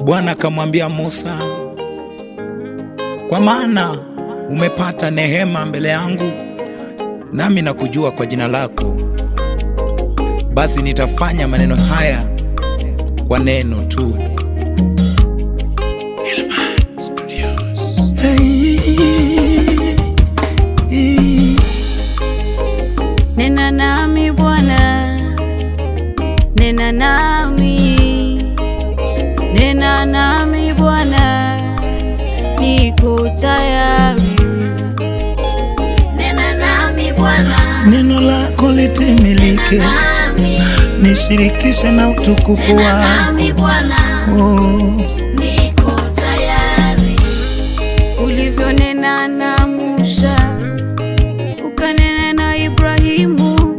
Bwana akamwambia Musa, kwa maana umepata neema mbele yangu, nami nakujua kwa jina lako, basi nitafanya maneno haya kwa neno tu. Nena nami Bwana, nena nami, nena nami Bwana, niko tayari. Nena nami Bwana, Neno lako litimilike, nishirikishe na utukufu wako. Niko tayari. Ulivyonena na Musa, ukanena na Ibrahimu,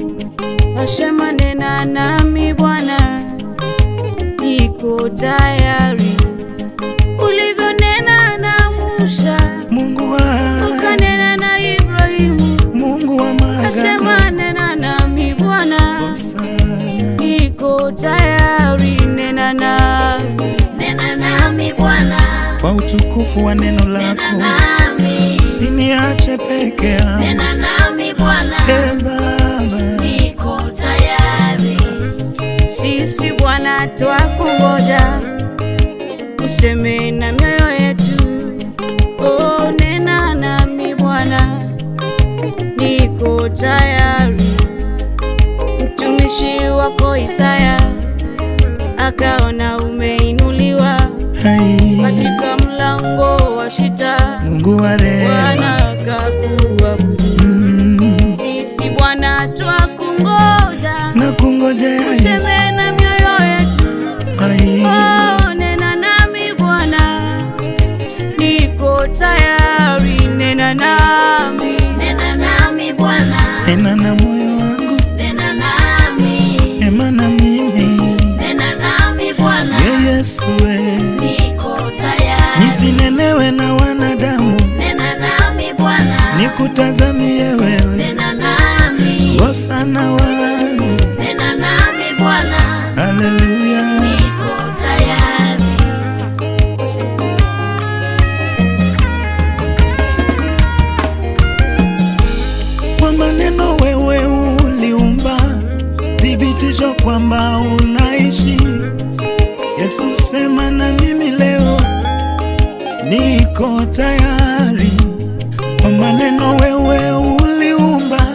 nasema nena nami Bwana, niko tayari. Ulivyonena na Musa, Mungu wangu, ukanena na Ibrahimu, Mungu wa maagano, nasema nena nami Bwana, niko tayari. Nena nami, nena nami Bwana, kwa utukufu wa neno lako, usiniache peke yangu. nena nami Bwana, Baba, niko tayari. sisi Bwana twakungoja, useme na mioyo yetu. Oh, nena nami Bwana, niko tayari. Mtumishi wako Isaya akaona umeinuliwa katika mlango wa shita, Mungu wa rehema, Bwana akakuabudu. Sisi Bwana twakungoja, nakungojea Yesu. useme na mioyo yetu. Oh, nena nami Bwana, niko tayari. Nena nami, Nena nami Bwana, Nena na moyo wangu, nena nami, sema na mimi. nena nami Bwana, Yesu we, niko tayari. nisinenewe na wanadamu, Nena nami Bwana, nikutazamie wewe. nena nami, Hosana wangu, nena nami Bwana, haleluya. niko tayari. Kwa maneno wewe uliumba, thibitisho kwamba unaishi. Yesu sema na mimi leo, niko tayari. Kwa maneno wewe uliumba,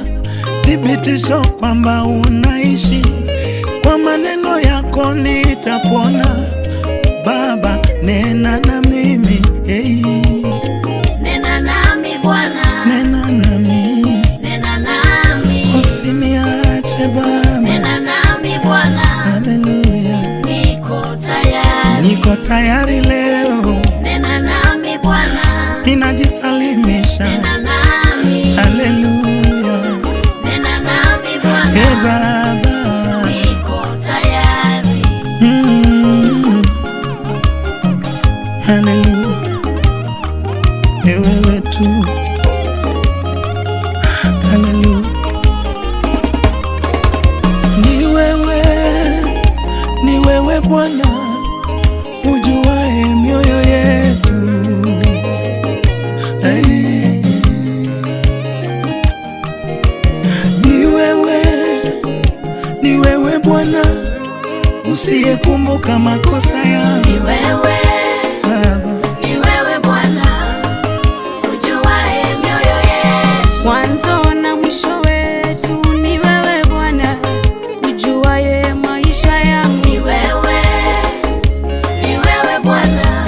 thibitisho kwamba unaishi. Kwa maneno yako nitapona. Baba, nena na mimi, hey. Nena nami Bwana, Nena na mimi, nena nami, usiniache Baba. nena nami Bwana, Haleluya, niko tayari. niko tayari leo, Nena nami Bwana, ninajisalimisha. nena nami, Haleluya, nena nami e Bwana, Baba, niko tayari. haleluya, e wewe tu, haleluya. Ni wewe Bwana, ujuae mioyo yetu. Hey. Ni wewe Bwana, usiyekumbuka makosa yangu. Ni wewe, Baba, ni wewe Bwana, ujuaye mioyo yetu. mwanzo na mwisho wetu. Ni wewe Bwana, ujuaye maisha yangu. Ni wewe, ni wewe Bwana,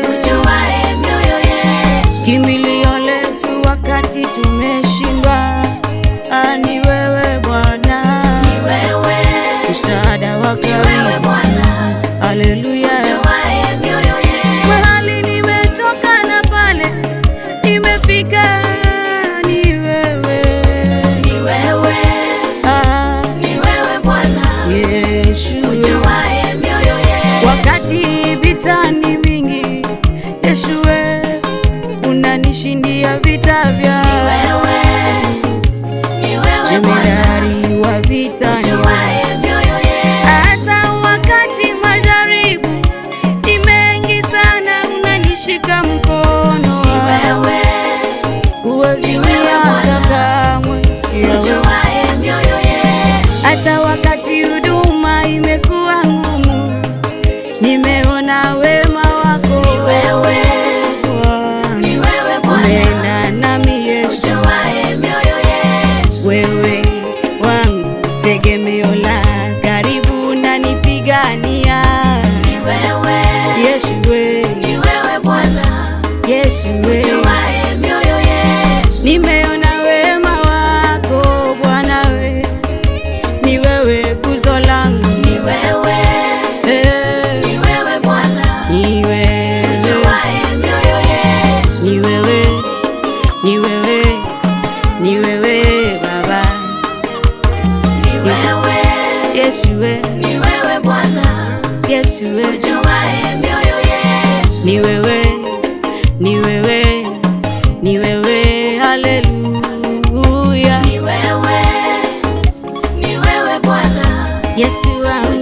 ujuaye mioyo yetu. Kimbilio letu wakati tumeshindwa. Ni wewe Bwana, Ni wewe, msaada wa ni wewe karibu. Bwana, Haleluya. ujuaye mioyo yetu. Mahali nimetoka na pale nimefika, ni wewe. Ni wewe, ni wewe Bwana, Yesu. ujuaye mioyo yetu. Wakati vita ni mingi, Yesu unanishindia vita vya. Ni wewe, jemedari wa vita, ujuaye mioyo yetu. hata wakati majaribu wewe, Yesu we, ni wewe Bwana, Yesu we, ujuaye mioyo yetu. ni wewe, ni wewe, ni wewe, haleluya. Ni wewe, ni wewe Bwana, Yesu wangu